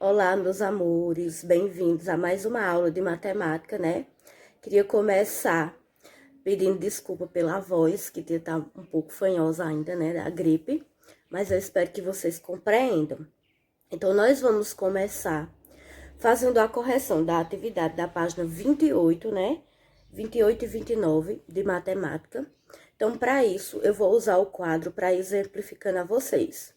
Olá, meus amores, bem-vindos a mais uma aula de matemática, né? Queria começar pedindo desculpa pela voz, que tá um pouco fanhosa ainda, né, da gripe, mas eu espero que vocês compreendam. Então, nós vamos começar fazendo a correção da atividade da página 28, né? 28 e 29 de matemática. Então, para isso, eu vou usar o quadro para exemplificando a vocês.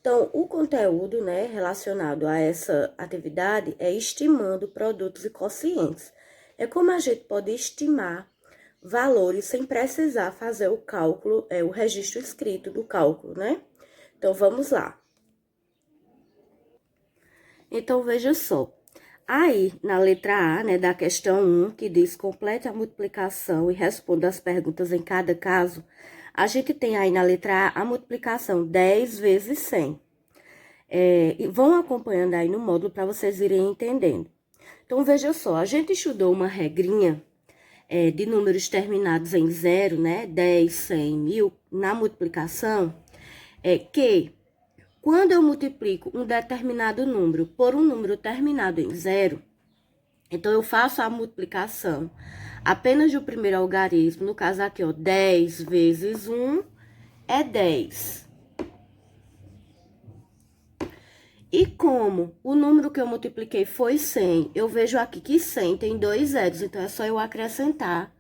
Então, o conteúdo, né, relacionado a essa atividade é estimando produtos e quocientes. É como a gente pode estimar valores sem precisar fazer o cálculo, o registro escrito do cálculo, né? Então, vamos lá. Então, veja só. Aí, na letra A, né, da questão 1, que diz complete a multiplicação e responda as perguntas em cada caso, a gente tem aí na letra A a multiplicação 10 vezes 100. E vão acompanhando aí no módulo para vocês irem entendendo. Então, veja só, a gente estudou uma regrinha de números terminados em 0, né? 10, 100, 1000, na multiplicação, que quando eu multiplico um determinado número por um número terminado em 0, então eu faço a multiplicação apenas do primeiro algarismo, no caso aqui, ó, 10 vezes 1 é 10. E como o número que eu multipliquei foi 100, eu vejo aqui que 100 tem 2 zeros, então é só eu acrescentar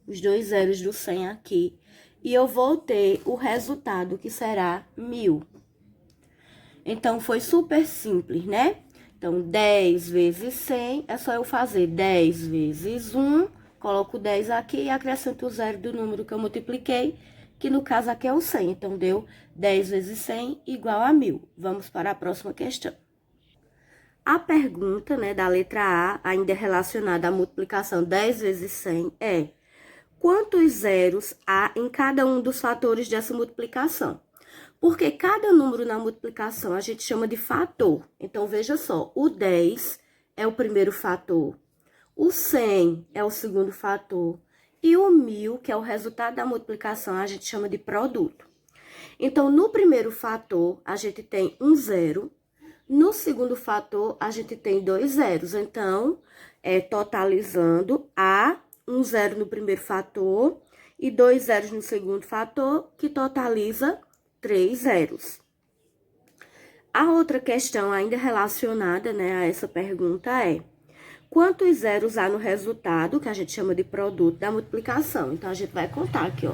os 2 zeros do 100 aqui. E eu vou ter o resultado, que será 1000. Então, foi super simples, né? Então, 10 vezes 100, é só eu fazer 10 vezes 1, coloco 10 aqui e acrescento o zero do número que eu multipliquei, que no caso aqui é o 100. Então, deu 10 vezes 100 igual a 1000. Vamos para a próxima questão. A pergunta, né, da letra A, ainda relacionada à multiplicação 10 vezes 100, é: quantos zeros há em cada um dos fatores dessa multiplicação? Porque cada número na multiplicação a gente chama de fator. Então, veja só, o 10 é o primeiro fator, o 100 é o segundo fator, e o 1000, que é o resultado da multiplicação, a gente chama de produto. Então, no primeiro fator, a gente tem um zero. No segundo fator, a gente tem 2 zeros. Então, totalizando, há um zero no primeiro fator e 2 zeros no segundo fator, que totaliza 3 zeros. A outra questão ainda relacionada, né, a essa pergunta é: quantos zeros há no resultado, que a gente chama de produto da multiplicação? Então, a gente vai contar aqui, ó,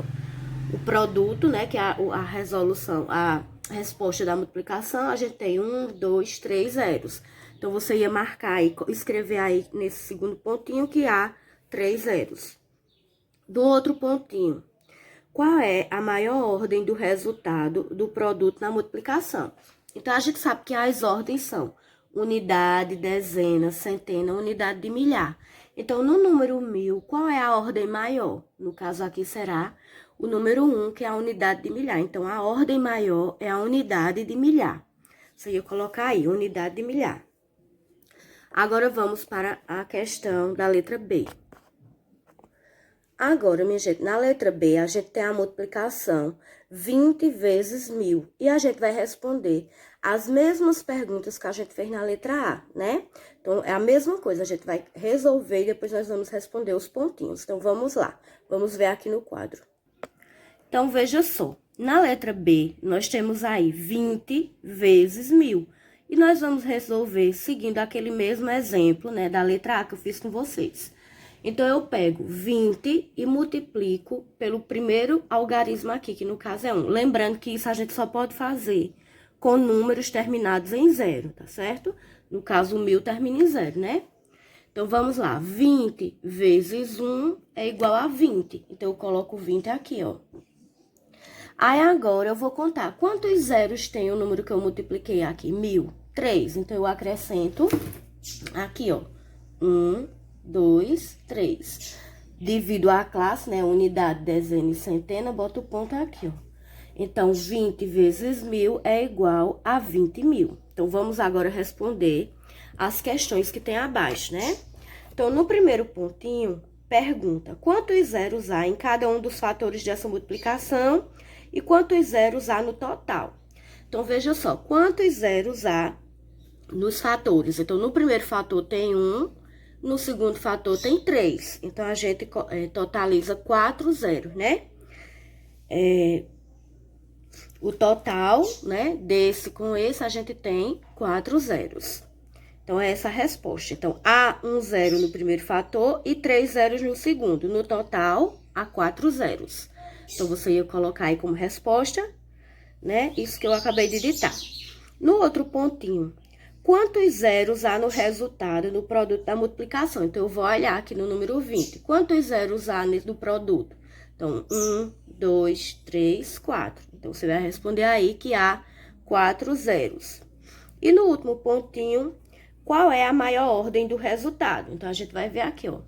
o produto, né, que é a resolução, a resposta da multiplicação, a gente tem 1, 2, 3 zeros. Então, você ia marcar aí, escrever aí nesse segundo pontinho que há 3 zeros. Do outro pontinho, qual é a maior ordem do resultado do produto na multiplicação? Então, a gente sabe que as ordens são unidade, dezena, centena, unidade de milhar. Então, no número 1000, qual é a ordem maior? No caso aqui será o número 1, que é a unidade de milhar. Então, a ordem maior é a unidade de milhar. Você ia colocar aí, unidade de milhar. Agora, vamos para a questão da letra B. Agora, minha gente, na letra B, a gente tem a multiplicação 20 vezes 1000. E a gente vai responder as mesmas perguntas que a gente fez na letra A, né? Então, é a mesma coisa, a gente vai resolver e depois nós vamos responder os pontinhos. Então, vamos lá. Vamos ver aqui no quadro. Então, veja só. Na letra B, nós temos aí 20 vezes 1000. E nós vamos resolver seguindo aquele mesmo exemplo, né, da letra A que eu fiz com vocês. Então, eu pego 20 e multiplico pelo primeiro algarismo aqui, que no caso é 1. Lembrando que isso a gente só pode fazer com números terminados em 0, tá certo? No caso, o 1000 termina em 0, né? Então, vamos lá. 20 vezes 1 é igual a 20. Então, eu coloco 20 aqui, ó. Aí, agora, eu vou contar quantos zeros tem o número que eu multipliquei aqui? 1000. 3. Então, eu acrescento aqui, ó. 1, 2, 3. Divido a classe, né? Unidade, dezena e centena, boto o ponto aqui, ó. Então, 20 vezes 1000 é igual a 20.000. Então, vamos agora responder as questões que tem abaixo, né? Então, no primeiro pontinho, pergunta: quantos zeros há em cada um dos fatores dessa multiplicação e quantos zeros há no total? Então, veja só, quantos zeros há nos fatores. Então, no primeiro fator tem 1, no segundo fator tem 3. Então, a gente totaliza 4 zeros, né? O total, né, desse com esse, a gente tem 4 zeros. Então, é essa a resposta. Então, há 1 zero no primeiro fator e 3 zeros no segundo. No total, há 4 zeros. Então, você ia colocar aí como resposta, né, isso que eu acabei de ditar. No outro pontinho, quantos zeros há no resultado no produto da multiplicação? Então, eu vou olhar aqui no número 20. Quantos zeros há no produto? Então, 1, 2, 3, 4. Então, você vai responder aí que há 4 zeros. E no último pontinho, qual é a maior ordem do resultado? Então, a gente vai ver aqui, ó.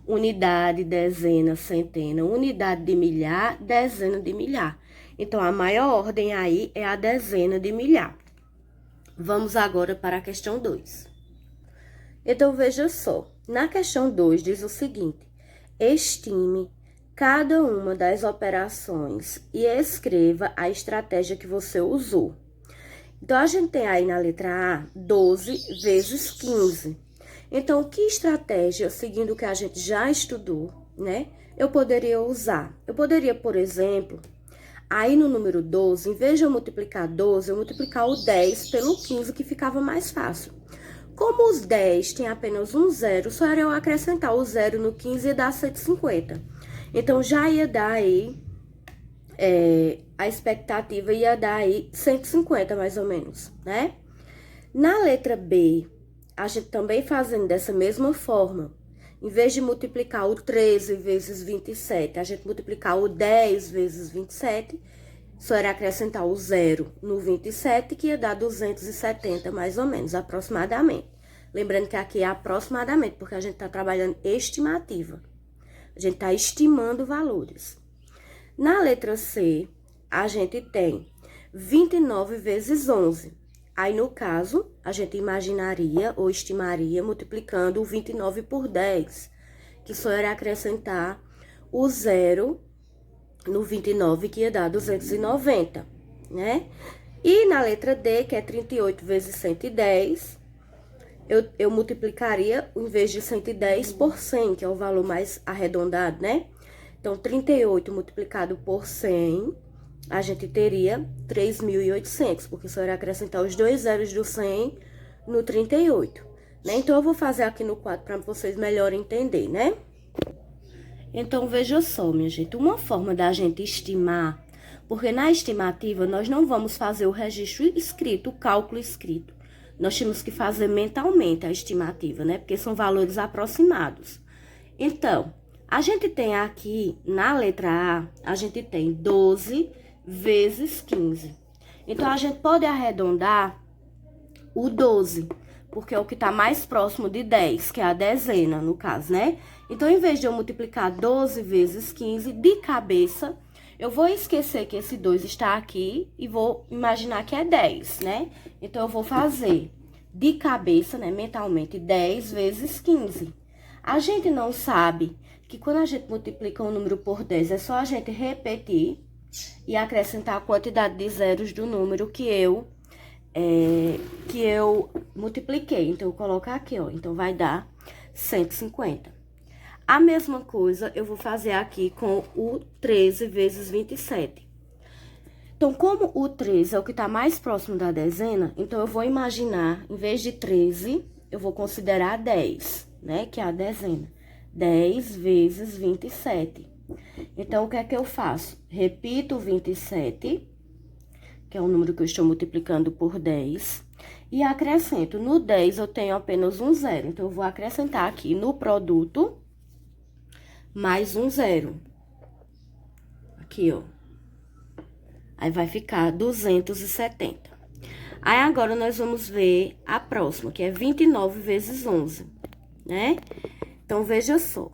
Unidade, dezena, centena, unidade de milhar, dezena de milhar. Então, a maior ordem aí é a dezena de milhar. Vamos agora para a questão 2. Então, veja só. Na questão 2, diz o seguinte. Estime cada uma das operações e escreva a estratégia que você usou. Então, a gente tem aí na letra A, 12 vezes 15. Então, que estratégia, seguindo o que a gente já estudou, né, eu poderia usar? Eu poderia, por exemplo, aí no número 12, em vez de eu multiplicar 12, eu multiplicar o 10 pelo 15, que ficava mais fácil. Como os 10 tem apenas um zero, só era eu acrescentar o zero no 15 e dar 150. Então, já ia dar aí, a expectativa ia dar aí 150, mais ou menos, né? Na letra B, a gente também fazendo dessa mesma forma, em vez de multiplicar o 13 vezes 27, a gente multiplicar o 10 vezes 27, só era acrescentar o zero no 27, que ia dar 270, mais ou menos, aproximadamente. Lembrando que aqui é aproximadamente, porque a gente está trabalhando estimativa. A gente está estimando valores. Na letra C, a gente tem 29 vezes 11. Aí, no caso, a gente imaginaria ou estimaria multiplicando o 29 por 10, que só era acrescentar o zero no 29, que ia dar 290, né? E na letra D, que é 38 vezes 110, eu multiplicaria, em vez de 110, por 100, que é o valor mais arredondado, né? Então, 38 multiplicado por 100, a gente teria 3.800, porque só era acrescentar os 2 zeros do 100 no 38, né? Então, eu vou fazer aqui no quadro para vocês melhor entender, né? Então, veja só, minha gente, uma forma da gente estimar, porque na estimativa nós não vamos fazer o registro escrito, o cálculo escrito. Nós temos que fazer mentalmente a estimativa, né? Porque são valores aproximados. Então, a gente tem aqui, na letra A, a gente tem 12 vezes 15. Então, a gente pode arredondar o 12, porque é o que está mais próximo de 10, que é a dezena, no caso, né? Então, em vez de eu multiplicar 12 vezes 15, de cabeça, eu vou esquecer que esse 2 está aqui e vou imaginar que é 10, né? Então, eu vou fazer de cabeça, né, mentalmente, 10 vezes 15. A gente não sabe que quando a gente multiplica um número por 10, é só a gente repetir e acrescentar a quantidade de zeros do número que eu multipliquei. Então, eu coloco aqui, ó. Então, vai dar 150. A mesma coisa eu vou fazer aqui com o 13 vezes 27. Então, como o 13 é o que está mais próximo da dezena, então eu vou imaginar, em vez de 13, eu vou considerar 10, né? Que é a dezena. 10 vezes 27. Então, o que é que eu faço? Repito o 27, que é o número que eu estou multiplicando por 10, e acrescento. No 10, eu tenho apenas um zero, então, eu vou acrescentar aqui no produto mais um zero. Aqui, ó. Aí, vai ficar 270. Aí, agora, nós vamos ver a próxima, que é 29 vezes 11, né? Então, veja só.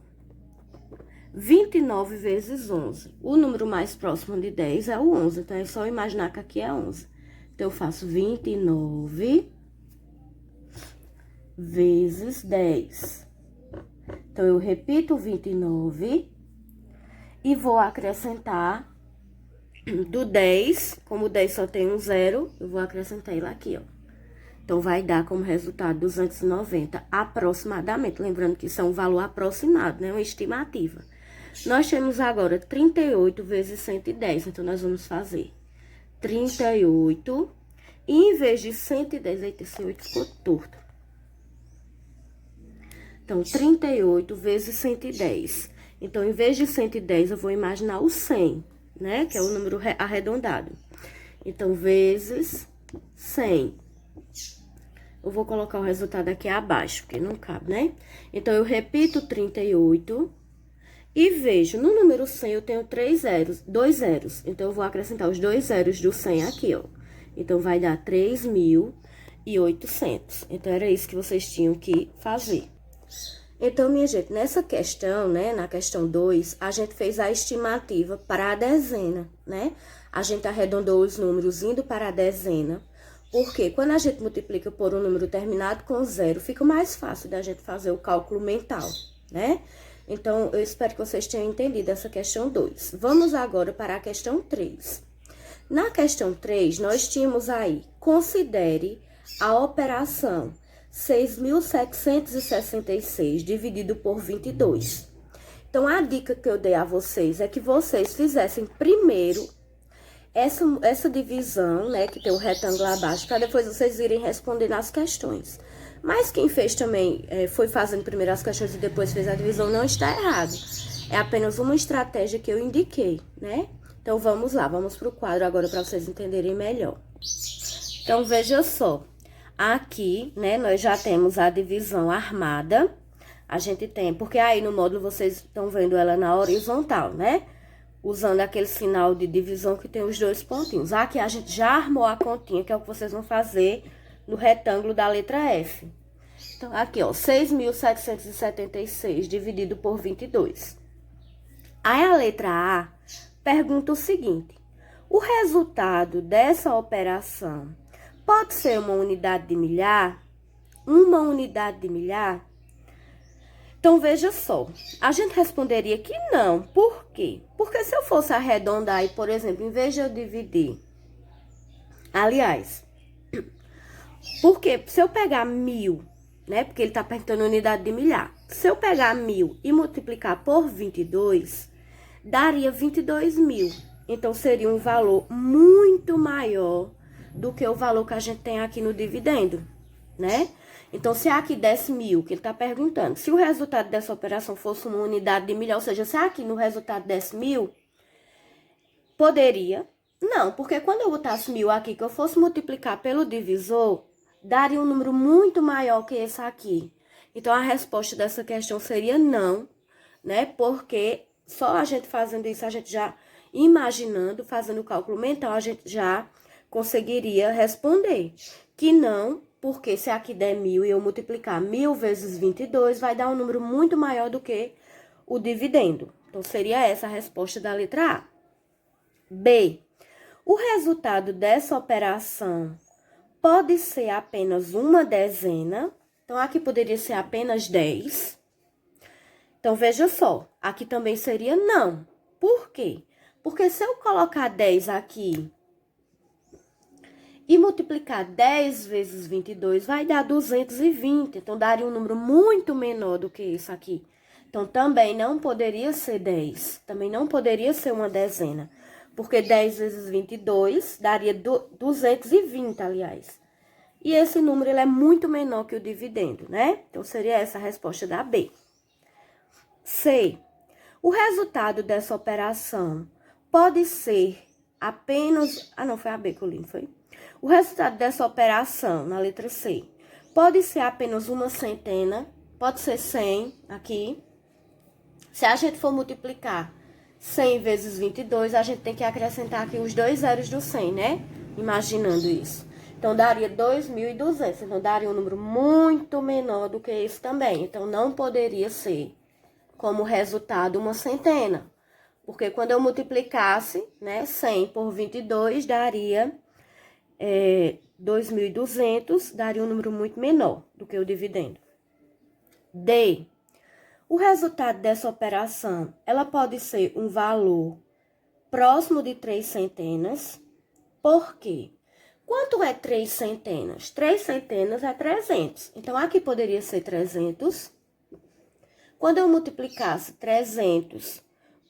29 vezes 11. O número mais próximo de 10 é o 11, então, é só imaginar que aqui é 11. Então, eu faço 29 vezes 10. Então, eu repito 29 e vou acrescentar do 10, como o 10 só tem um zero, eu vou acrescentar ele aqui, ó. Então, vai dar como resultado 290 aproximadamente. Lembrando que isso é um valor aproximado, né? Uma estimativa. Nós temos agora 38 vezes 110. Então, nós vamos fazer 38. E em vez de 110, aí esse 8 ficou torto. Então, 38 vezes 110. Então, em vez de 110, eu vou imaginar o 100, né? Que é o número arredondado. Então, vezes 100. Eu vou colocar o resultado aqui abaixo, porque não cabe, né? Então, eu repito 38 e vejo, no número 100 eu tenho 2 zeros. Então, eu vou acrescentar os 2 zeros do 100 aqui, ó. Então, vai dar 3.800. Então, era isso que vocês tinham que fazer. Então, minha gente, nessa questão, né, na questão 2, a gente fez a estimativa para a dezena, né? A gente arredondou os números indo para a dezena, porque quando a gente multiplica por um número terminado com 0, fica mais fácil da gente fazer o cálculo mental, né? Então, eu espero que vocês tenham entendido essa questão 2. Vamos agora para a questão 3. Na questão 3, nós tínhamos aí, considere a operação 6.766 dividido por 22. Então, a dica que eu dei a vocês é que vocês fizessem primeiro essa divisão, né, que tem o retângulo abaixo, para depois vocês irem respondendo as questões. Mas quem fez também, foi fazendo primeiro as questões e depois fez a divisão, não está errado. É apenas uma estratégia que eu indiquei, né? Então, vamos lá, vamos para o quadro agora para vocês entenderem melhor. Então, veja só. Aqui, né, nós já temos a divisão armada. A gente tem, porque aí no módulo vocês estão vendo ela na horizontal, né? Usando aquele sinal de divisão que tem os dois pontinhos. Aqui a gente já armou a continha, que é o que vocês vão fazer no retângulo da letra F. Então, aqui, ó, 6.776 dividido por 22. Aí a letra A pergunta o seguinte: o resultado dessa operação pode ser uma unidade de milhar? Uma unidade de milhar? Então, veja só. A gente responderia que não. Por quê? Porque se eu fosse arredondar e, por exemplo, em vez de eu dividir... Aliás, porque se eu pegar 1.000, né? Porque ele tá perguntando unidade de milhar. Se eu pegar 1.000 e multiplicar por 22, daria 22.000. Então, seria um valor muito maior do que o valor que a gente tem aqui no dividendo, né? Então, se aqui desse 1.000, que ele tá perguntando, se o resultado dessa operação fosse uma unidade de milhar, ou seja, se aqui no resultado desse 1.000, poderia? Não, porque quando eu botasse 1.000 aqui, que eu fosse multiplicar pelo divisor, daria um número muito maior que esse aqui. Então, a resposta dessa questão seria não, né? Porque só a gente fazendo isso, a gente já imaginando, fazendo o cálculo mental, a gente já conseguiria responder que não, porque se aqui der 1.000 e eu multiplicar 1.000 vezes 22, vai dar um número muito maior do que o dividendo. Então, seria essa a resposta da letra A. B. O resultado dessa operação pode ser apenas uma dezena. Então, aqui poderia ser apenas 10. Então, veja só, aqui também seria não. Por quê? Porque se eu colocar 10 aqui e multiplicar 10 vezes 22, vai dar 220. Então, daria um número muito menor do que isso aqui. Então, também não poderia ser 10. Também não poderia ser uma dezena. Porque 10 vezes 22 daria 220, aliás. E esse número ele é muito menor que o dividendo, né? Então, seria essa a resposta da B. C. O resultado dessa operação pode ser apenas... Ah, não, foi a B que eu li, foi? O resultado dessa operação, na letra C, pode ser apenas uma centena, pode ser 100 aqui. Se a gente for multiplicar 100 vezes 22, a gente tem que acrescentar aqui os 2 zeros do 100, né? Imaginando isso. Então, daria 2.200. Então, daria um número muito menor do que isso também. Então, não poderia ser como resultado uma centena. Porque quando eu multiplicasse, né, 100 por 22, daria 2.200, daria um número muito menor do que o dividendo. D. O resultado dessa operação, ela pode ser um valor próximo de 3 centenas. Por quê? Quanto é 3 centenas? 3 centenas é 300. Então, aqui poderia ser 300. Quando eu multiplicasse 300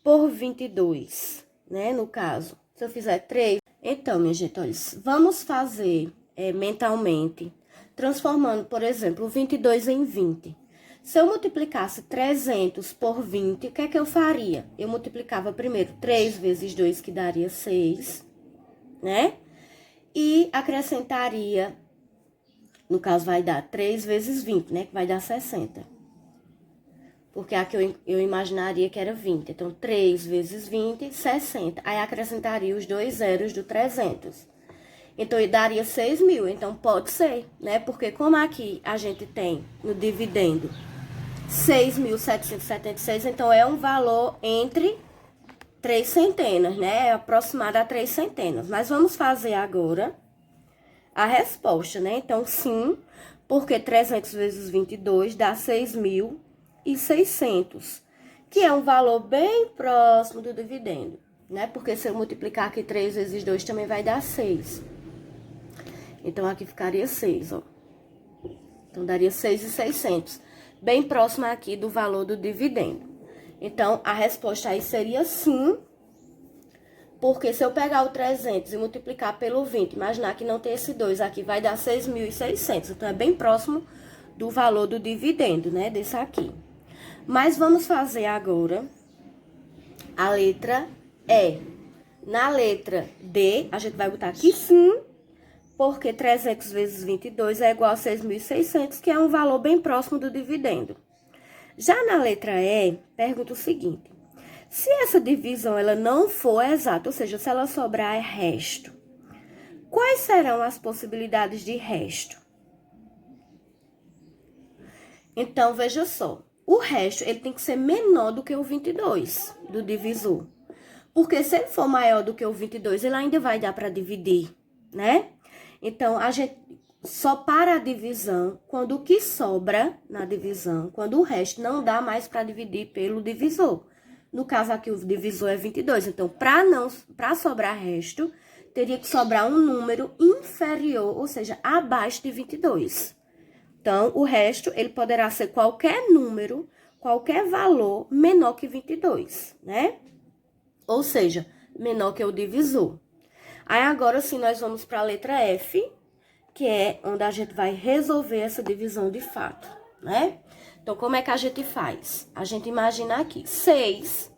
por 22, né? No caso, se eu fizer 3... Então, minha gente, olha, vamos fazer mentalmente, transformando, por exemplo, o 22 em 20. Se eu multiplicasse 300 por 20, o que é que eu faria? Eu multiplicava primeiro 3 vezes 2, que daria 6, né? E acrescentaria, no caso, vai dar 3 vezes 20, né? Que vai dar 60. Porque aqui eu imaginaria que era 20. Então, 3 vezes 20, 60. Aí, acrescentaria os 2 zeros do 300. Então, daria 6 mil. Então, pode ser, né? Porque como aqui a gente tem no dividendo 6.776, então é um valor entre 3 centenas, né? É aproximado a 3 centenas. Mas vamos fazer agora a resposta, né? Então, sim, porque 300 vezes 22 dá 6.600, que é um valor bem próximo do dividendo, né? Porque se eu multiplicar aqui 3 vezes 2 também vai dar 6. Então, aqui ficaria 6, ó. Então, daria 6.600, bem próximo aqui do valor do dividendo. Então, a resposta aí seria sim, porque se eu pegar o 300 e multiplicar pelo 20, imaginar que não tem esse 2 aqui, vai dar 6.600. Então, é bem próximo do valor do dividendo, né, desse aqui. Mas vamos fazer agora a letra E. Na letra D, a gente vai botar aqui sim, porque 300 vezes 22 é igual a 6.600, que é um valor bem próximo do dividendo. Já na letra E, pergunta o seguinte: se essa divisão ela não for exata, ou seja, se ela sobrar resto, quais serão as possibilidades de resto? Então, veja só, o resto ele tem que ser menor do que o 22 do divisor. Porque se ele for maior do que o 22, ele ainda vai dar para dividir, né? Então, a gente só para a divisão quando o que sobra na divisão, quando o resto não dá mais para dividir pelo divisor. No caso aqui, o divisor é 22. Então, para sobrar resto, teria que sobrar um número inferior, ou seja, abaixo de 22. Então, o resto, ele poderá ser qualquer número, qualquer valor menor que 22, né? Ou seja, menor que o divisor. Aí, agora sim, nós vamos para a letra F, que é onde a gente vai resolver essa divisão de fato, né? Então, como é que a gente faz? A gente imagina aqui, 6,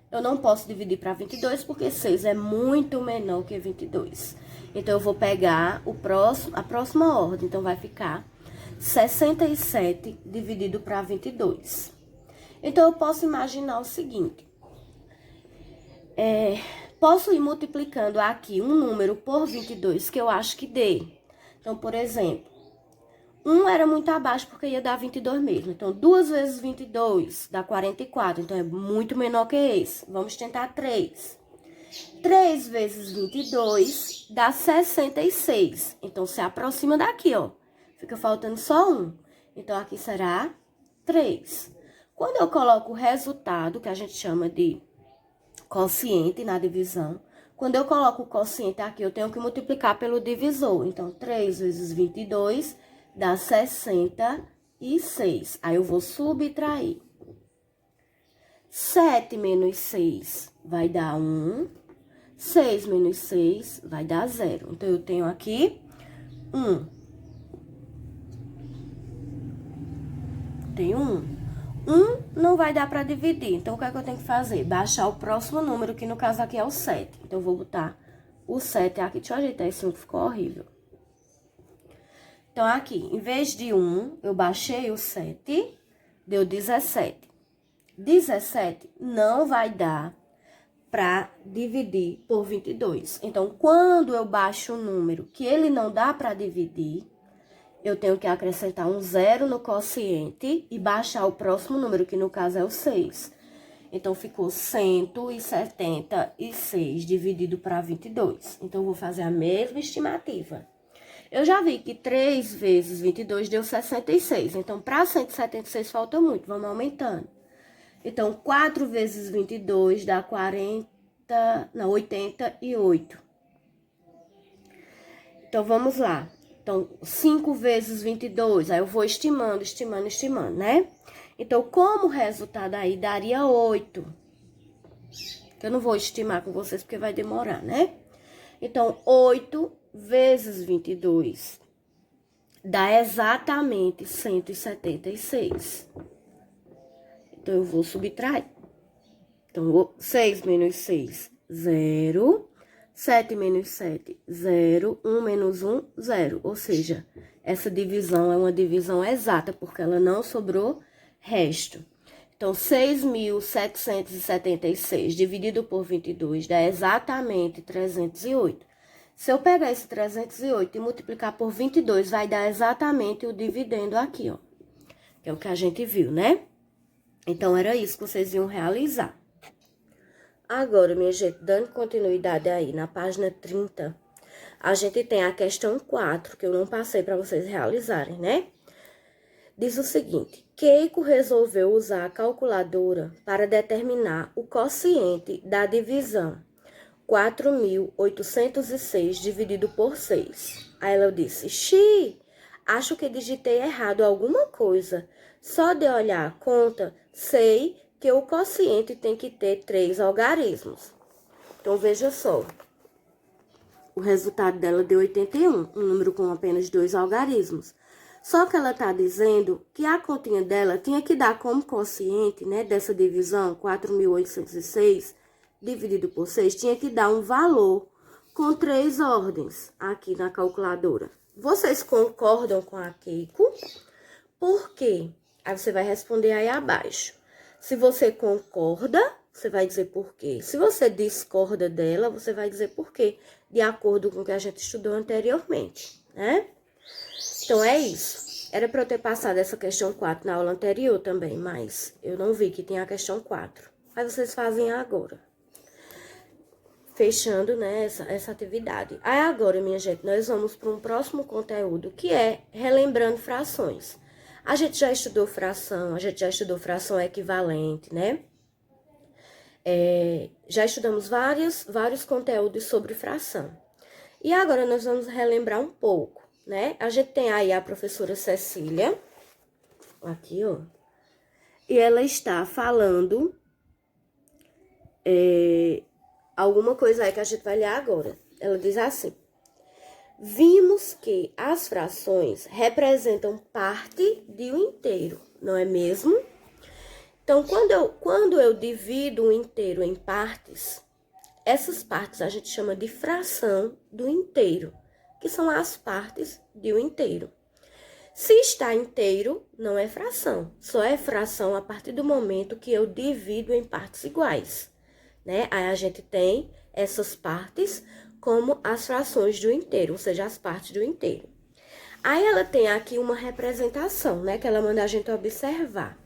eu não posso dividir para 22, porque 6 é muito menor que 22. Então, eu vou pegar a próxima ordem, então vai ficar 67 dividido para 22. Então, eu posso imaginar o seguinte, posso ir multiplicando aqui um número por 22 que eu acho que dê. Então, por exemplo, 1 era muito abaixo porque ia dar 22 mesmo. Então, 2 vezes 22 dá 44. Então, é muito menor que esse. Vamos tentar 3. 3 vezes 22 dá 66. Então, se aproxima daqui, ó. Fica faltando só 1. Então, aqui será 3. Quando eu coloco o resultado, que a gente chama de quociente na divisão, quando eu coloco o quociente aqui, eu tenho que multiplicar pelo divisor. Então, 3 vezes 22 dá 66. Aí, eu vou subtrair. 7 menos 6 vai dar 1. 6 menos 6 vai dar 0. Então, eu tenho aqui 1. Tenho 1. 1 não vai dar para dividir. Então, o que é que eu tenho que fazer? Baixar o próximo número, que no caso aqui é o 7. Então, eu vou botar o 7 aqui. Deixa eu ajeitar esse 1 que ficou horrível. Então, aqui, em vez de 1, eu baixei o 7, deu 17. 17 não vai dar para dividir por 22. Então, quando eu baixo um número que ele não dá para dividir, eu tenho que acrescentar um 0 no quociente e baixar o próximo número, que no caso é o 6. Então, ficou 176 dividido para 22. Então, eu vou fazer a mesma estimativa. Eu já vi que 3 vezes 22 deu 66. Então, para 176 falta muito, vamos aumentando. Então, 4 vezes 22 dá 88. Então, vamos lá. Então, 5 vezes 22, aí eu vou estimando, né? Então, como resultado aí daria 8. Eu não vou estimar com vocês porque vai demorar, né? Então, 8 vezes 22 dá exatamente 176. Então, eu vou subtrair. Então, 6 menos 6, 0. 7 menos 7, 0. 1 menos 1, 0. Ou seja, essa divisão é uma divisão exata, porque ela não sobrou resto. Então, 6.776 dividido por 22 dá exatamente 308. Se eu pegar esse 308 e multiplicar por 22, vai dar exatamente o dividendo aqui, ó. Que é o que a gente viu, né? Então, era isso que vocês iam realizar. Agora, minha gente, dando continuidade aí na página 30, a gente tem a questão 4, que eu não passei para vocês realizarem, né? Diz o seguinte: Keiko resolveu usar a calculadora para determinar o quociente da divisão 4.806 dividido por 6. Aí ela disse: Xi, acho que digitei errado alguma coisa. Só de olhar a conta, sei que o quociente tem que ter 3 algarismos. Então, veja só. O resultado dela deu 81, um número com apenas 2 algarismos. Só que ela está dizendo que a continha dela tinha que dar como quociente, né, dessa divisão, 4.806 dividido por 6, tinha que dar um valor com 3 ordens aqui na calculadora. Vocês concordam com a Keiko? Por quê? Aí você vai responder aí abaixo. Se você concorda, você vai dizer por quê. Se você discorda dela, você vai dizer por quê, de acordo com o que a gente estudou anteriormente, né? Então, é isso. Era para eu ter passado essa questão 4 na aula anterior também, mas eu não vi que tinha a questão 4. Aí vocês fazem agora. Fechando, né, essa atividade. Aí agora, minha gente, nós vamos para um próximo conteúdo, que é relembrando frações. A gente já estudou fração, a gente já estudou fração equivalente, né? Já estudamos vários conteúdos sobre fração. E agora nós vamos relembrar um pouco, né? A gente tem aí a professora Cecília, aqui, ó, e ela está falando alguma coisa aí que a gente vai ler agora. Ela diz assim: vimos que as frações representam parte de um inteiro, não é mesmo? Então, quando eu divido um inteiro em partes, essas partes a gente chama de fração do inteiro, que são as partes de um inteiro. Se está inteiro, não é fração, só é fração a partir do momento que eu divido em partes iguais, né? Aí a gente tem essas partes como as frações do inteiro, ou seja, as partes do inteiro. Aí ela tem aqui uma representação, né, que ela manda a gente observar.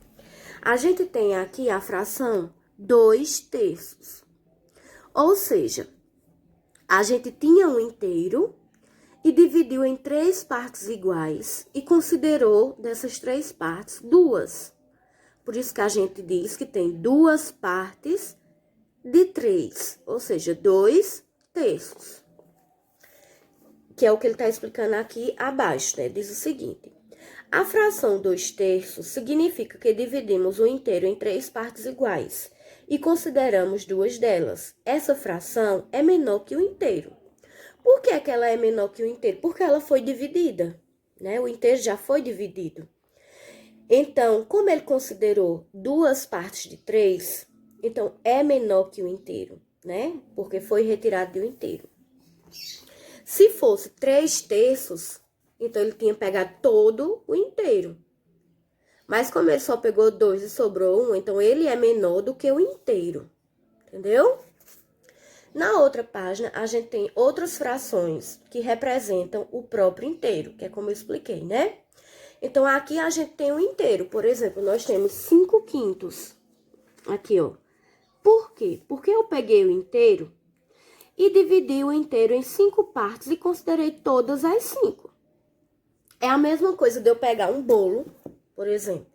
A gente tem aqui a fração 2/3. Ou seja, a gente tinha um inteiro e dividiu em 3 partes iguais e considerou dessas 3 partes 2. Por isso que a gente diz que tem 2 partes de 3, ou seja, 2/3. Que é o que ele está explicando aqui abaixo, né? Diz o seguinte: a fração 2/3 significa que dividimos o inteiro em 3 partes iguais e consideramos 2 delas. Essa fração é menor que o inteiro. Por que que ela é menor que o inteiro? Porque ela foi dividida, né? O inteiro já foi dividido. Então, como ele considerou 2 partes de 3, então é menor que o inteiro, né? Porque foi retirado do inteiro. Se fosse 3/3, então ele tinha pegado todo o inteiro. Mas como ele só pegou 2 e sobrou 1, então ele é menor do que o inteiro. Entendeu? Na outra página, a gente tem outras frações que representam o próprio inteiro, que é como eu expliquei, né? Então, aqui a gente tem o inteiro. Por exemplo, nós temos 5/5. Aqui, ó. Por quê? Porque eu peguei o inteiro e dividi o inteiro em 5 partes e considerei todas as 5. É a mesma coisa de eu pegar um bolo, por exemplo.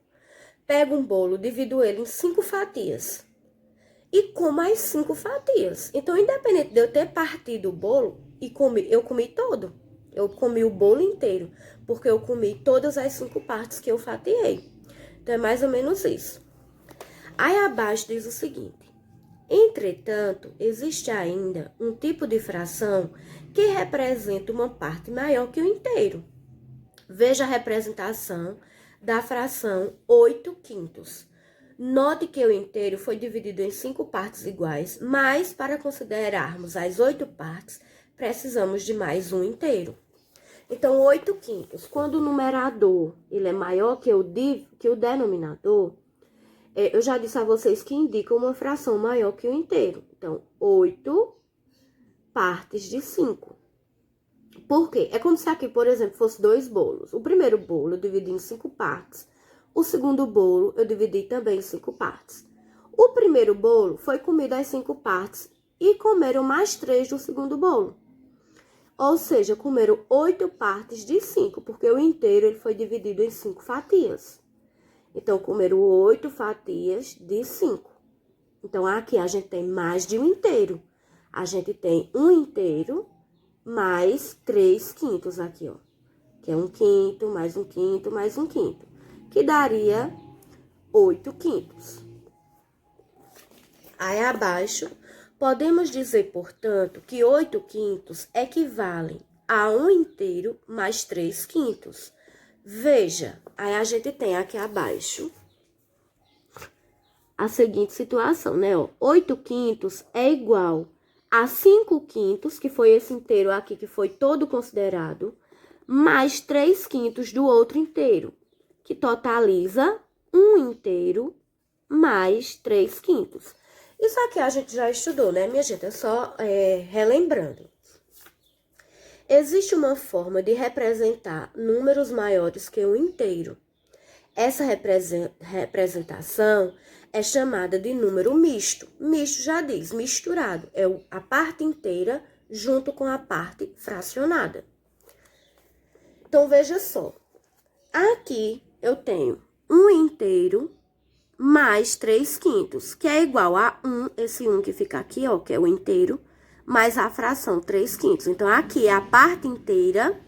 Pego um bolo, divido ele em 5 fatias. E como as 5 fatias. Então, independente de eu ter partido o bolo e eu comi todo. Eu comi o bolo inteiro, porque eu comi todas as 5 partes que eu fatiei. Então, é mais ou menos isso. Aí abaixo diz o seguinte: entretanto, existe ainda um tipo de fração que representa uma parte maior que o inteiro. Veja a representação da fração 8/5. Note que o inteiro foi dividido em 5 partes iguais, mas para considerarmos as 8 partes, precisamos de mais um inteiro. Então, 8/5, quando o numerador ele é maior que o denominador, eu já disse a vocês que indica uma fração maior que o inteiro. Então, 8 partes de 5. Por quê? É como se aqui, por exemplo, fosse 2 bolos. O primeiro bolo eu dividi em 5 partes. O segundo bolo eu dividi também em 5 partes. O primeiro bolo foi comido às 5 partes e comeram mais 3 do segundo bolo. Ou seja, comeram 8 partes de 5, porque o inteiro ele foi dividido em 5 fatias. Então, comeram 8 fatias de 5. Então, aqui a gente tem mais de um inteiro. A gente tem um inteiro mais 3/5 aqui, ó. Que é 1/5, mais 1/5, mais 1/5. Que daria 8/5. Aí, abaixo, podemos dizer, portanto, que 8/5 equivalem a um inteiro mais 3/5. Veja, aí a gente tem aqui abaixo a seguinte situação, né? Ó, 8/5 é igual a 5/5, que foi esse inteiro aqui que foi todo considerado, mais 3/5 do outro inteiro, que totaliza um inteiro mais 3/5. Isso aqui a gente já estudou, né, minha gente? É só relembrando. Existe uma forma de representar números maiores que um inteiro. Essa representação é chamada de número misto. Misto já diz, misturado. É a parte inteira junto com a parte fracionada. Então, veja só. Aqui eu tenho um inteiro mais 3/5, que é igual a 1, esse 1 que fica aqui, ó, que é o inteiro, mais a fração 3/5. Então, aqui é a parte inteira,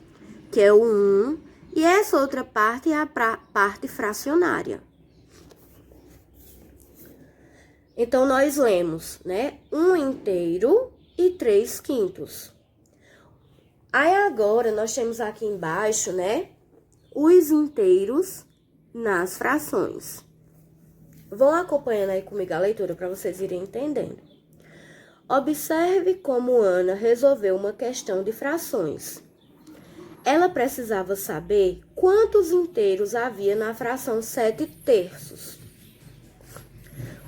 que é o 1, e essa outra parte é a parte fracionária. Então, nós lemos, né, 1 inteiro e 3/5. Aí, agora, nós temos aqui embaixo, né, os inteiros nas frações. Vão acompanhando aí comigo a leitura para vocês irem entendendo. Observe como Ana resolveu uma questão de frações. Ela precisava saber quantos inteiros havia na fração 7/3.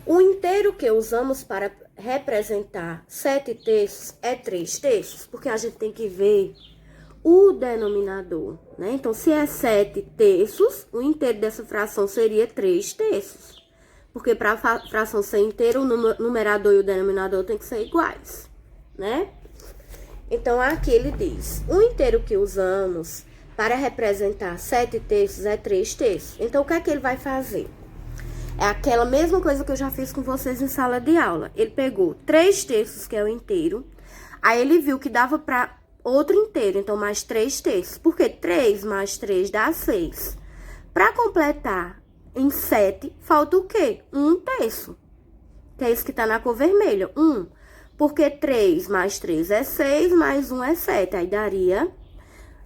O inteiro que usamos para representar 7/3 é 3/3, porque a gente tem que ver o denominador, né? Então, se é 7/3, o inteiro dessa fração seria 3/3. Porque para a fração ser inteira, o numerador e o denominador tem que ser iguais, né? Então, aqui ele diz, o inteiro que usamos para representar 7/3 é 3/3. Então, o que é que ele vai fazer? É aquela mesma coisa que eu já fiz com vocês em sala de aula. Ele pegou 3/3, que é o inteiro, aí ele viu que dava para outro inteiro, então mais 3/3. Porque 3 mais 3 dá 6. Para completar em 7, falta o quê? 1/3. Que é isso que tá na cor vermelha, 1. Porque 3 mais 3 é 6, mais 1 é 7. Aí daria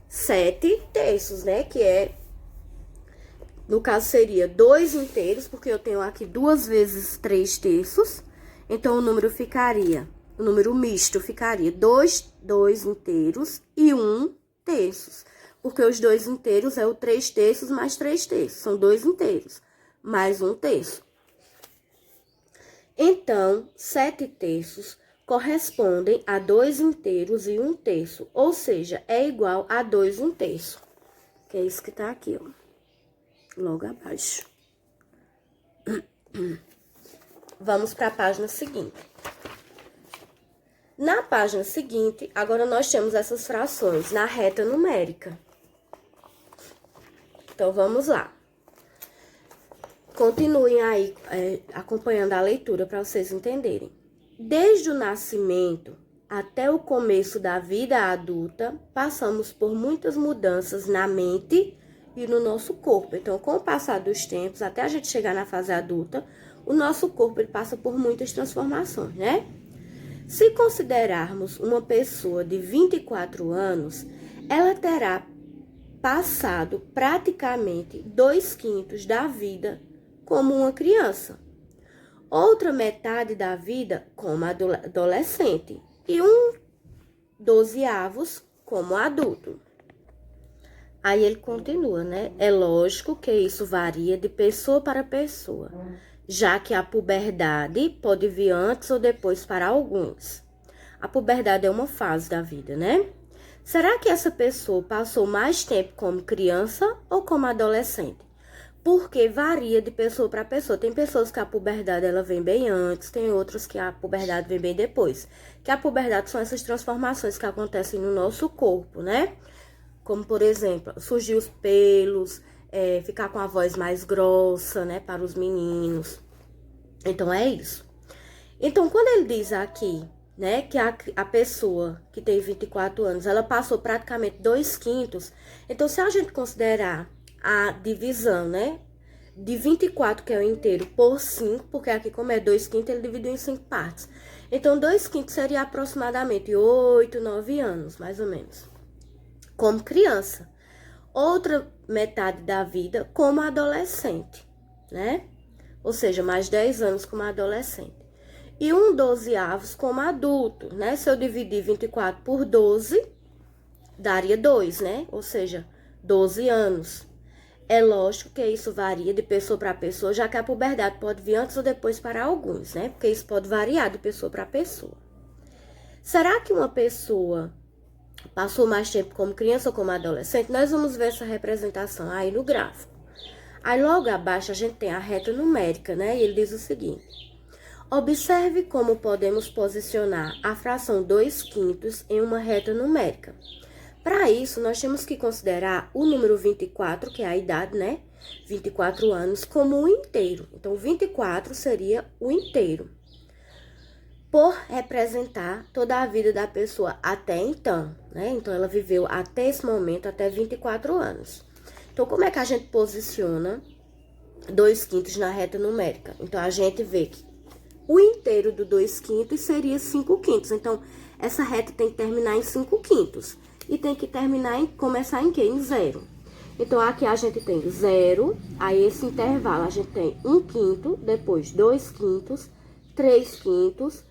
7/3, né? Que é, no caso, seria 2 inteiros, porque eu tenho aqui 2 vezes 3/3. Então, o número misto ficaria 2 inteiros e 1/3. Porque os 2 inteiros é o 3/3 mais 3/3. São 2 inteiros, mais 1/3. Então, 7/3 correspondem a 2 inteiros e 1/3. Ou seja, é igual a 2 1/3. Que é isso que tá aqui, ó. Logo abaixo. Vamos para a página seguinte. Na página seguinte, agora nós temos essas frações na reta numérica. Então, vamos lá. Continuem aí acompanhando a leitura para vocês entenderem. Desde o nascimento até o começo da vida adulta, passamos por muitas mudanças na mente e no nosso corpo. Então, com o passar dos tempos, até a gente chegar na fase adulta, o nosso corpo ele passa por muitas transformações, né? Se considerarmos uma pessoa de 24 anos, ela terá passado praticamente 2/5 da vida como uma criança, outra metade da vida como adolescente e 1/12 como adulto. Aí ele continua, né? É lógico que isso varia de pessoa para pessoa, já que a puberdade pode vir antes ou depois para alguns. A puberdade é uma fase da vida, né? Será que essa pessoa passou mais tempo como criança ou como adolescente? Porque varia de pessoa para pessoa. Tem pessoas que a puberdade ela vem bem antes, tem outras que a puberdade vem bem depois. Que a puberdade são essas transformações que acontecem no nosso corpo, né? Como, por exemplo, surgir os pelos, ficar com a voz mais grossa, né, para os meninos. Então, é isso. Então, quando ele diz aqui, né, que a pessoa que tem 24 anos, ela passou praticamente 2/5, então, se a gente considerar a divisão, né, de 24, que é o inteiro, por 5, porque aqui, como é 2/5, ele dividiu em 5 partes. Então, 2/5 seria aproximadamente 8, 9 anos, mais ou menos, como criança. Outra metade da vida como adolescente, né? Ou seja, mais 10 anos como adolescente. E 1/12 como adulto, né? Se eu dividir 24 por 12, daria 2, né? Ou seja, 12 anos. É lógico que isso varia de pessoa para pessoa, já que a puberdade pode vir antes ou depois para alguns, né? Porque isso pode variar de pessoa para pessoa. Será que uma pessoa passou mais tempo como criança ou como adolescente? Nós vamos ver essa representação aí no gráfico. Aí logo abaixo a gente tem a reta numérica, né? E ele diz o seguinte: observe como podemos posicionar a fração 2/5 em uma reta numérica. Para isso, nós temos que considerar o número 24, que é a idade, né? 24 anos, como um inteiro. Então, 24 seria o inteiro, por representar toda a vida da pessoa até então, né? Então, ela viveu até esse momento, até 24 anos. Então, como é que a gente posiciona 2/5 na reta numérica? Então, a gente vê que o inteiro do 2/5 seria 5/5. Então, essa reta tem que terminar em 5/5. E tem que começar em quê? Em 0. Então, aqui a gente tem 0, aí esse intervalo a gente tem 1/5, depois 2/5, 3/5,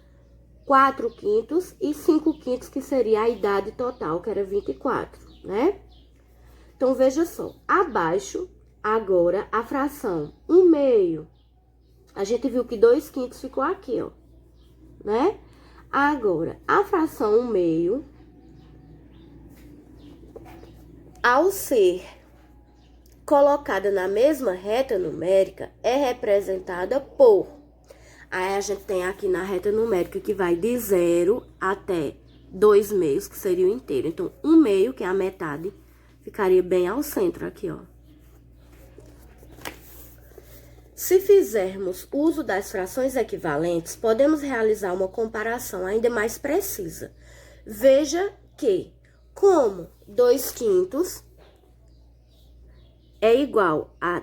4/5 e 5/5, que seria a idade total, que era 24, né? Então, veja só, abaixo, agora, a fração 1/2. A gente viu que 2/5 ficou aqui, ó, né? Agora, a fração 1/2, ao ser colocada na mesma reta numérica, é representada por... Aí, a gente tem aqui na reta numérica que vai de 0 até 2/2, que seria o inteiro. Então, 1/2, que é a metade, ficaria bem ao centro aqui, ó. Se fizermos uso das frações equivalentes, podemos realizar uma comparação ainda mais precisa. Veja que, como 2/5 é igual a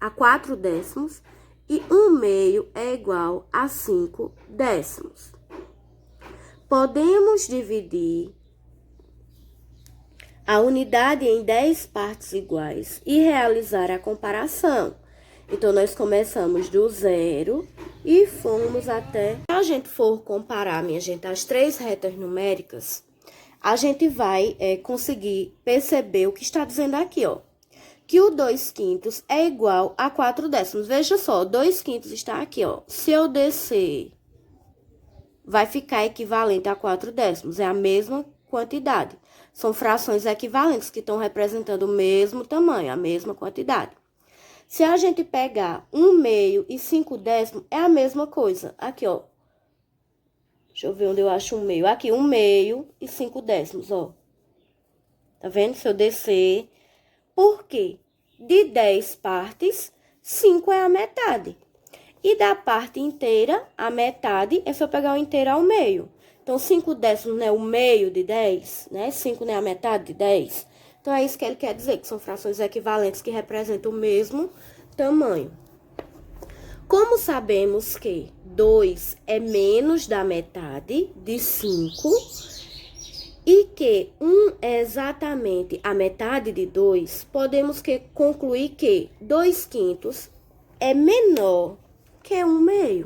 4 décimos e 1/2 é igual a 5 décimos. Podemos dividir a unidade em 10 partes iguais e realizar a comparação. Então, nós começamos do 0 e fomos até... Se a gente for comparar, minha gente, as 3 retas numéricas, a gente vai conseguir perceber o que está dizendo aqui, ó. Que o 2/5 é igual a 4 décimos. Veja só, 2/5 está aqui, ó. Se eu descer, vai ficar equivalente a 4 décimos. É a mesma quantidade. São frações equivalentes que estão representando o mesmo tamanho, a mesma quantidade. Se a gente pegar 1/2 e 5 décimos, é a mesma coisa. Aqui, ó. Deixa eu ver onde eu acho 1/2. Aqui, 1/2 e 5 décimos, ó. Tá vendo? Se eu descer. Por quê? De 10 partes, 5 é a metade. E da parte inteira, a metade é só pegar o inteiro ao meio. Então, 5 décimos não é o meio de 10, né? 5 não é a metade de 10. Então, é isso que ele quer dizer, que são frações equivalentes que representam o mesmo tamanho. Como sabemos que 2 é menos da metade de 5 e que 1 é exatamente a metade de 2, podemos concluir que 2/5 é menor que 1/2,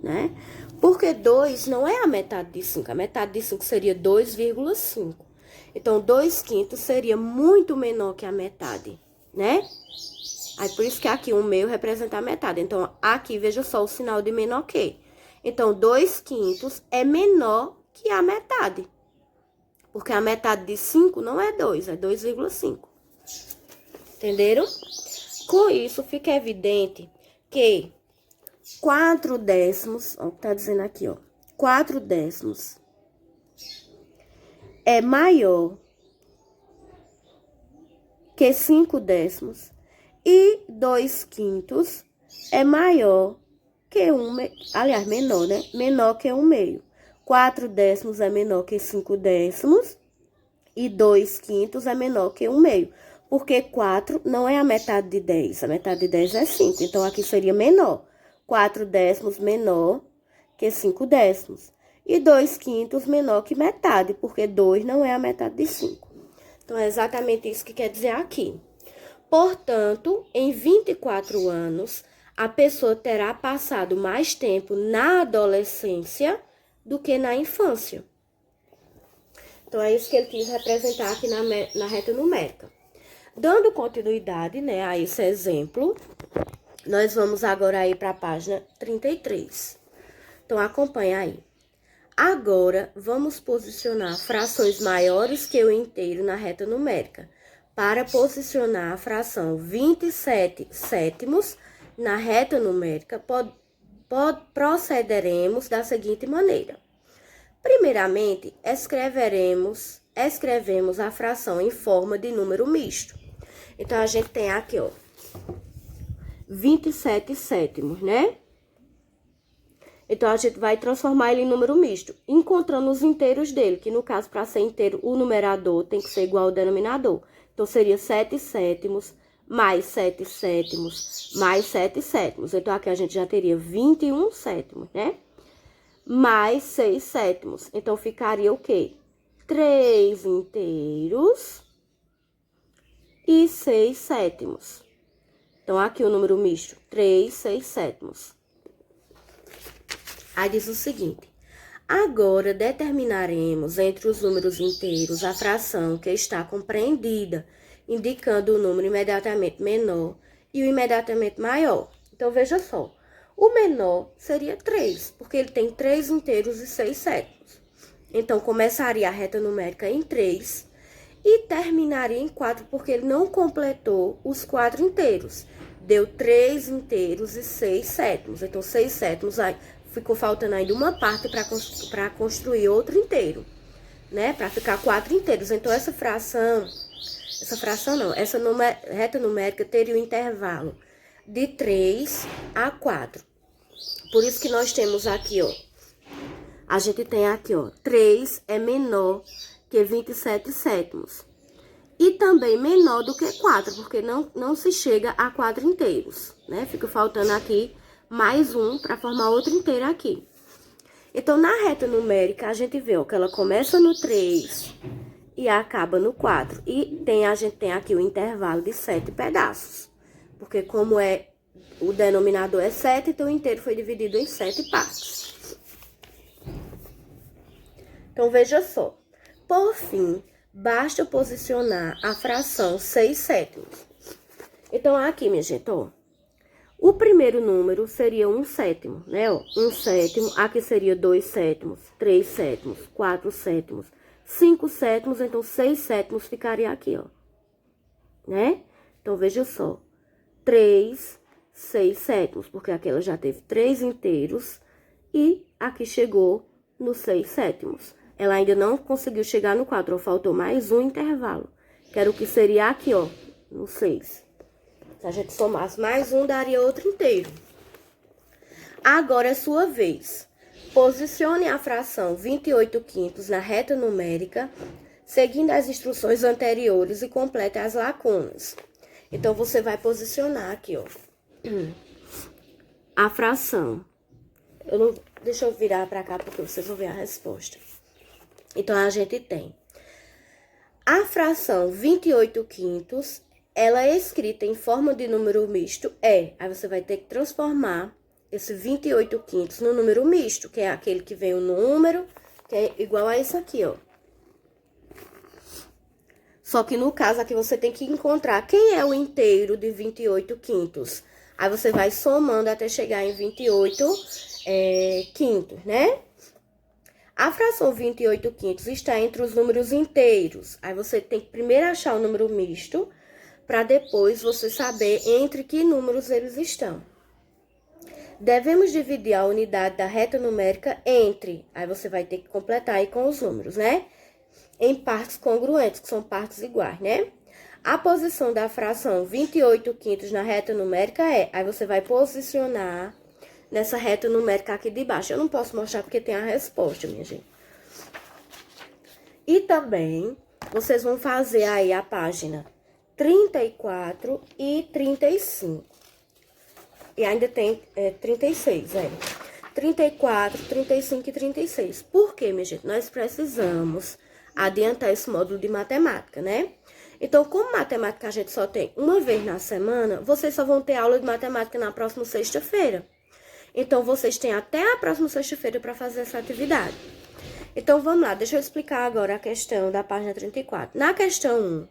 né? Porque 2 não é a metade de 5, a metade de 5 seria 2,5. Então, 2/5 seria muito menor que a metade, né? Aí, por isso que aqui 1/2 representa a metade. Então, aqui, veja só o sinal de menor que. Então, 2/5 é menor que a metade. Porque a metade de 5 não é 2, é 2,5. Entenderam? Com isso, fica evidente que 4 décimos, ó, tá dizendo aqui, ó, 4 décimos é maior que 5 décimos e 2/5 é maior que aliás, menor, né? Menor que 1/2. 4 décimos é menor que 5 décimos e 2/5 é menor que 1/2. Porque 4 não é a metade de 10, a metade de 10 é 5, então aqui seria menor. 4 décimos menor que 5 décimos. E 2/5 menor que metade, porque 2 não é a metade de 5. Então, é exatamente isso que quer dizer aqui. Portanto, em 24 anos, a pessoa terá passado mais tempo na adolescência do que na infância. Então, é isso que ele quis representar aqui na reta numérica. Dando continuidade, né, a esse exemplo, nós vamos agora aí para a página 33. Então, acompanha aí. Agora, vamos posicionar frações maiores que o inteiro na reta numérica. Para posicionar a fração 27 sétimos na reta numérica, procederemos da seguinte maneira. Primeiramente, escrevemos a fração em forma de número misto. Então, a gente tem aqui, ó, 27 sétimos, né? Então, a gente vai transformar ele em número misto, encontrando os inteiros dele, que no caso, para ser inteiro, o numerador tem que ser igual ao denominador. Então, seria 7 sétimos, mais 7 sétimos, mais 7 sétimos. Então, aqui a gente já teria 21 sétimos, né? Mais 6 sétimos. Então, ficaria o quê? 3 inteiros e 6 sétimos. Então, aqui o número misto, 3, 6 sétimos. Aí diz o seguinte: agora determinaremos entre os números inteiros a fração que está compreendida, indicando o número imediatamente menor e o imediatamente maior. Então, veja só, o menor seria 3, porque ele tem 3 inteiros e 6 sétimos. Então, começaria a reta numérica em 3 e terminaria em 4, porque ele não completou os 4 inteiros. Deu 3 inteiros e 6 sétimos. Então, 6 sétimos, aí ficou faltando ainda uma parte para construir outro inteiro, né? Para ficar 4 inteiros. Então, essa reta numérica teria um intervalo de 3 a 4. Por isso que nós temos aqui, ó, a gente tem aqui, ó, 3 é menor que 27 sétimos. E também menor do que 4, porque não se chega a 4 inteiros, né? Fica faltando aqui mais um para formar outro inteiro aqui. Então, na reta numérica, a gente vê, ó, que ela começa no 3 e acaba no 4. E a gente tem aqui o intervalo de 7 pedaços. Porque como o denominador é 7, então o inteiro foi dividido em 7 partes. Então, veja só. Por fim, basta posicionar a fração 6 sétimos. Então, aqui, minha gente, ó, o primeiro número seria 1 sétimo, né? Ó, 1 sétimo, aqui seria 2 sétimos, 3 sétimos, 4 sétimos, 5 sétimos, então 6 sétimos ficaria aqui, ó, né? Então, veja só, 3, 6 sétimos, porque aqui ela já teve 3 inteiros e aqui chegou no 6 sétimos. Ela ainda não conseguiu chegar no 4, faltou mais um intervalo, que era o que seria aqui, ó, no 6. Se a gente somasse mais um, daria outro inteiro. Agora é sua vez. Posicione a fração 28/5 na reta numérica, seguindo as instruções anteriores e complete as lacunas. Então, você vai posicionar aqui, ó, a fração. Deixa eu virar pra cá, porque vocês vão ver a resposta. Então, a gente tem a fração 28/5, ela é escrita em forma de número misto, Aí você vai ter que transformar esse 28/5 no número misto, que é aquele que vem o número, que é igual a isso aqui, ó. Só que no caso aqui você tem que encontrar quem é o inteiro de 28/5. Aí você vai somando até chegar em 28/5, né? A fração 28/5 está entre os números inteiros. Aí você tem que primeiro achar o número misto, para depois você saber entre que números eles estão. Devemos dividir a unidade da reta numérica entre, aí você vai ter que completar aí com os números, né? Em partes congruentes, que são partes iguais, né? A posição da fração 28/5 na reta numérica aí você vai posicionar nessa reta numérica aqui de baixo. Eu não posso mostrar porque tem a resposta, minha gente. E também, vocês vão fazer aí a página 34 e 35. E ainda tem 36, 34, 35 e 36. Por quê, minha gente? Nós precisamos adiantar esse módulo de matemática, né? Então, como matemática a gente só tem uma vez na semana, vocês só vão ter aula de matemática na próxima sexta-feira. Então, vocês têm até a próxima sexta-feira para fazer essa atividade. Então, vamos lá. Deixa eu explicar agora a questão da página 34. Na questão 1,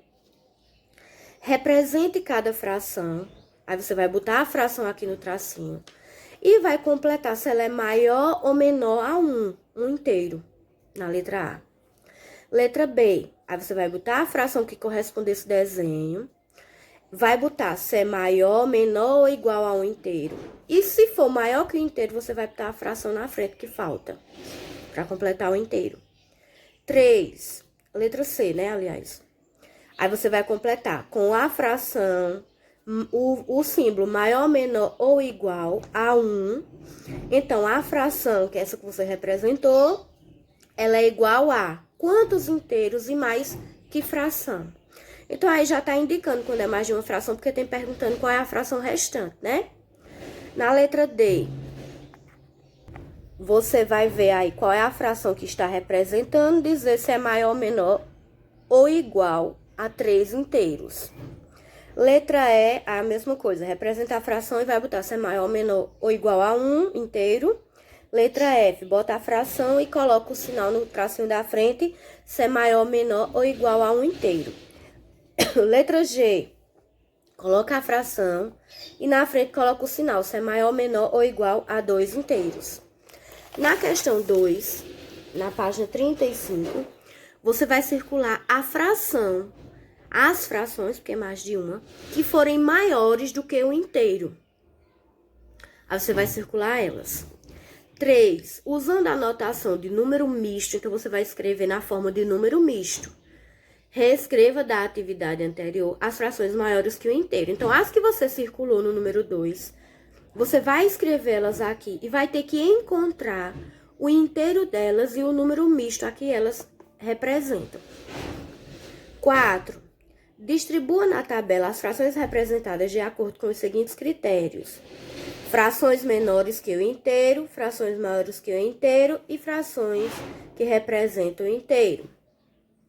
represente cada fração. Aí você vai botar a fração aqui no tracinho e vai completar se ela é maior ou menor a 1, um inteiro, na letra A. Letra B, aí você vai botar a fração que corresponde a esse desenho, vai botar se é maior, menor ou igual a 1 inteiro. E se for maior que o inteiro, você vai botar a fração na frente que falta, para completar o inteiro. 3, letra C, né, aliás. Aí você vai completar com a fração, o símbolo maior, menor ou igual a 1. Então, a fração, que é essa que você representou, ela é igual a quantos inteiros e mais que fração. Então, aí já tá indicando quando é mais de uma fração, porque tem perguntando qual é a fração restante, né? Na letra D, você vai ver aí qual é a fração que está representando, dizer se é maior, menor ou igual a 3 inteiros. Letra E, a mesma coisa, representa a fração e vai botar se é maior, menor ou igual a 1 inteiro. Letra F, bota a fração e coloca o sinal no tracinho da frente, se é maior, menor ou igual a 1 inteiro. Letra G, coloca a fração e na frente coloca o sinal, se é maior, menor ou igual a 2 inteiros. Na questão 2, na página 35, você vai circular a fração, as frações, porque é mais de uma, que forem maiores do que o inteiro. Aí você vai circular elas. 3, usando a notação de número misto, então você vai escrever na forma de número misto. Reescreva da atividade anterior as frações maiores que o inteiro. Então, as que você circulou no número 2, você vai escrevê-las aqui e vai ter que encontrar o inteiro delas e o número misto a que elas representam. 4, distribua na tabela as frações representadas de acordo com os seguintes critérios: frações menores que o inteiro, frações maiores que o inteiro e frações que representam o inteiro.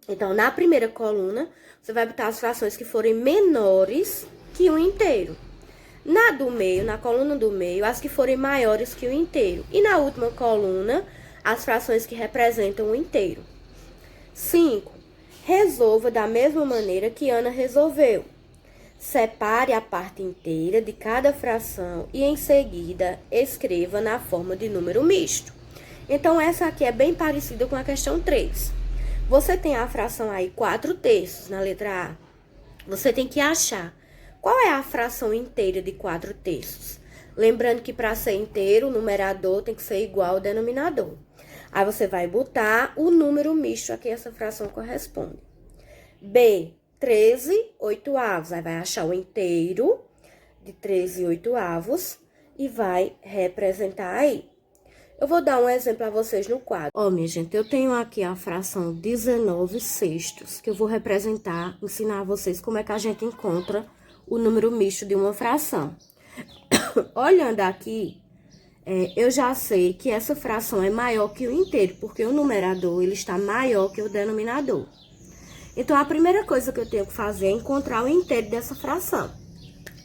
Então, na primeira coluna, você vai botar as frações que forem menores que o inteiro. Na do meio, na coluna do meio, as que forem maiores que o inteiro. E na última coluna, as frações que representam o inteiro. 5. Resolva da mesma maneira que Ana resolveu. Separe a parte inteira de cada fração e, em seguida, escreva na forma de número misto. Então, essa aqui é bem parecida com a questão 3. Você tem a fração aí 4/3 na letra A. Você tem que achar qual é a fração inteira de 4/3. Lembrando que para ser inteiro, o numerador tem que ser igual ao denominador. Aí você vai botar o número misto a que essa fração corresponde. B, 13/8. Aí vai achar o inteiro de 13/8 e vai representar aí. Eu vou dar um exemplo a vocês no quadro. Ó, minha gente, eu tenho aqui a fração 19 sextos, que eu vou representar, ensinar a vocês como é que a gente encontra o número misto de uma fração. Olhando aqui, eu já sei que essa fração é maior que o inteiro, porque o numerador, ele está maior que o denominador. Então, a primeira coisa que eu tenho que fazer é encontrar o inteiro dessa fração.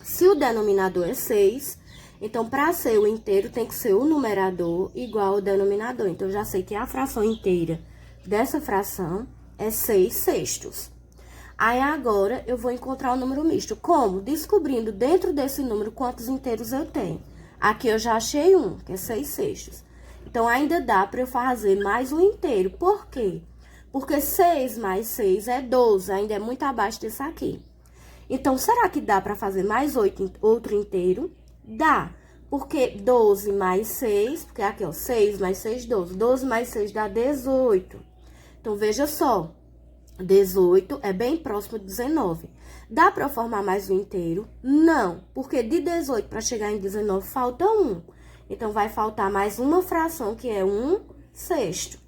Se o denominador é 6... Então, para ser o inteiro, tem que ser o numerador igual ao denominador. Então, eu já sei que a fração inteira dessa fração é 6 sextos. Aí, agora, eu vou encontrar o número misto. Como? Descobrindo dentro desse número quantos inteiros eu tenho. Aqui eu já achei um, que é 6 sextos. Então, ainda dá para eu fazer mais um inteiro. Por quê? Porque 6 mais 6 é 12, ainda é muito abaixo desse aqui. Então, será que dá para fazer mais outro inteiro? Dá, porque 12 mais 6, porque aqui, ó, 6 mais 6, 12. 12 mais 6 dá 18. Então, veja só, 18 é bem próximo de 19. Dá para eu formar mais um inteiro? Não, porque de 18 para chegar em 19 falta 1. Então, vai faltar mais uma fração, que é 1 sexto.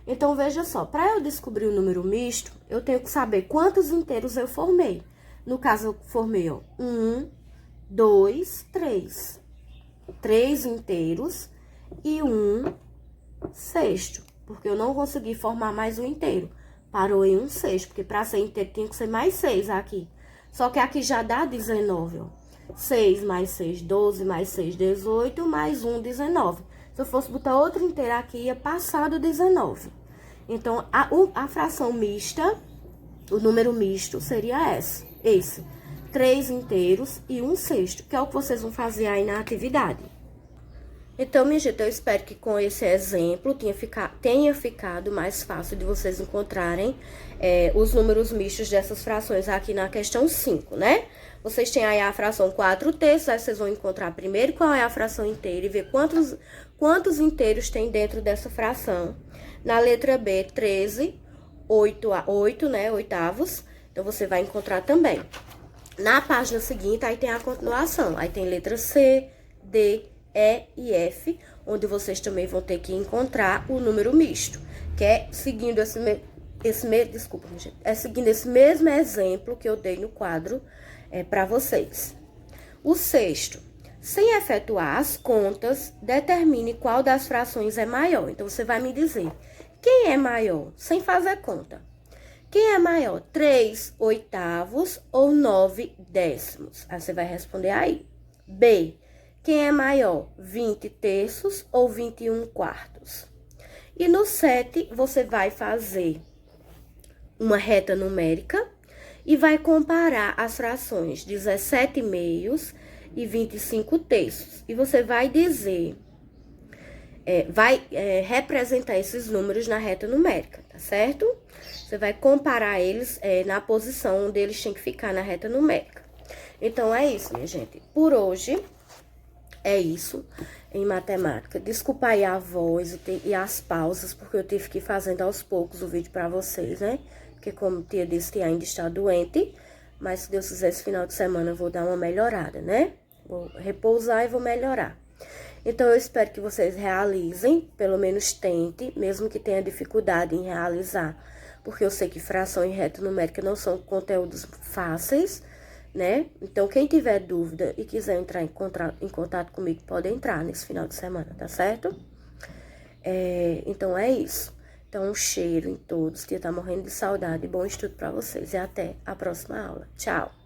Então, veja só, para eu descobrir o número misto, eu tenho que saber quantos inteiros eu formei. No caso, eu formei, ó, 1, 2, 3. 3 inteiros e 1 sexto. Porque eu não consegui formar mais um inteiro. Parou em 1 sexto, porque para ser inteiro tinha que ser mais 6 aqui. Só que aqui já dá 19, ó. 6 mais 6, 12, mais 6, 18, mais 1, 19. Se eu fosse botar outro inteiro aqui, ia passar do 19. Então, a fração mista, o número misto seria esse. 3 inteiros e 1 sexto, que é o que vocês vão fazer aí na atividade. Então, minha gente, eu espero que com esse exemplo tenha ficado mais fácil de vocês encontrarem os números mistos dessas frações aqui na questão 5, né? Vocês têm aí a fração 4 terços, aí vocês vão encontrar primeiro qual é a fração inteira e ver quantos inteiros tem dentro dessa fração. Na letra B, 13, 8, né, oitavos, então você vai encontrar também. Na página seguinte, aí tem a continuação. Aí tem letra C, D, E e F, onde vocês também vão ter que encontrar o número misto, que é seguindo seguindo esse mesmo exemplo que eu dei no quadro para vocês. O sexto, sem efetuar as contas, determine qual das frações é maior. Então, você vai me dizer, quem é maior? Sem fazer conta. Quem é maior, 3 oitavos ou 9 décimos? Aí você vai responder aí. B, quem é maior, 20 terços ou 21 quartos? E no 7, você vai fazer uma reta numérica e vai comparar as frações 17 meios e 25 terços. E você vai dizer, representar esses números na reta numérica, tá certo? Você vai comparar eles na posição onde eles têm que ficar na reta numérica. Então, é isso, minha gente. Por hoje, é isso em matemática. Desculpa aí a voz e as pausas, porque eu tive que ir fazendo aos poucos o vídeo pra vocês, né? Porque, como tia disse, tia ainda está doente. Mas, se Deus quiser, esse final de semana eu vou dar uma melhorada, né? Vou repousar e vou melhorar. Então, eu espero que vocês realizem, pelo menos tente, mesmo que tenha dificuldade em realizar. Porque eu sei que fração e reta numérica não são conteúdos fáceis, né? Então, quem tiver dúvida e quiser entrar em contato comigo, pode entrar nesse final de semana, tá certo? Então, é isso. Então, um cheiro em todos, tia tá morrendo de saudade. Bom estudo pra vocês e até a próxima aula. Tchau!